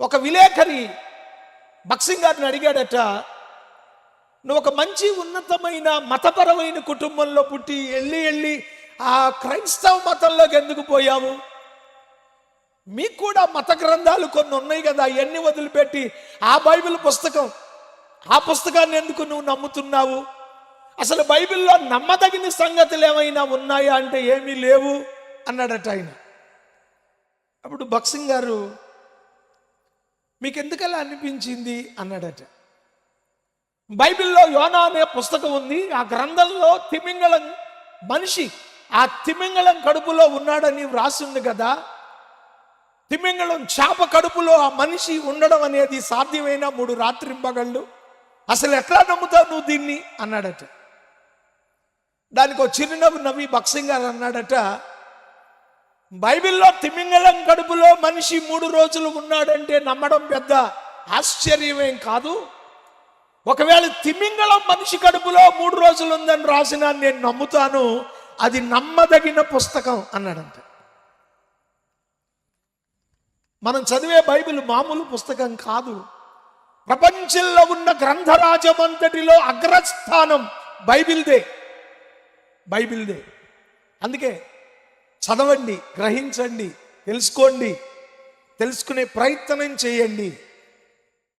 ఒక విలేకరి బక్సింగ్ గారిని అడిగాడట, నువ్వు ఒక మంచి ఉన్నతమైన మతపరమైన కుటుంబంలో పుట్టి వెళ్ళి ఆ క్రైస్తవ మతంలోకి ఎందుకు పోయావు? మీకు కూడా మత గ్రంథాలు కొన్ని ఉన్నాయి కదా, అవన్నీ వదిలిపెట్టి ఆ బైబిల్ పుస్తకం, ఆ పుస్తకాన్ని ఎందుకు నువ్వు నమ్ముతున్నావు? అసలు బైబిల్లో నమ్మదగిన సంగతులు ఏమైనా ఉన్నాయా అంటే ఏమీ లేవు అన్నాడట ఆయన. అప్పుడు బక్సింగ్ గారు, మీకు ఎందుకలా అనిపించింది అన్నాడట. బైబిల్లో యోనా అనే పుస్తకం ఉంది, ఆ గ్రంథంలో తిమింగళం మనిషి ఆ తిమింగళం కడుపులో ఉన్నాడని వ్రాసి ఉంది కదా, తిమింగళం చేప కడుపులో ఆ మనిషి ఉండడం అనేది సాధ్యమైన 3 రాత్రింబగళ్ళు, అసలు ఎట్లా నమ్ముతావు నువ్వు దీన్ని అన్నాడట. దానికి ఒక చిరునవ్వు నవ్వి బక్సింగ్ గారు అన్నాడట, బైబిల్లో తిమింగళం కడుపులో మనిషి 3 రోజులు ఉన్నాడంటే నమ్మడం పెద్ద ఆశ్చర్యమేం కాదు. ఒకవేళ తిమింగళం మనిషి కడుపులో 3 రోజులు ఉందని రాసిన నేను నమ్ముతాను, అది నమ్మదగిన పుస్తకం అన్నాడంట. మనం చదివే బైబిల్ మామూలు పుస్తకం కాదు. ప్రపంచంలో ఉన్న గ్రంథరాజమంతటిలో అగ్రస్థానం బైబిల్దే. అందుకే చదవండి, గ్రహించండి, తెలుసుకోండి, తెలుసుకునే ప్రయత్నం చేయండి.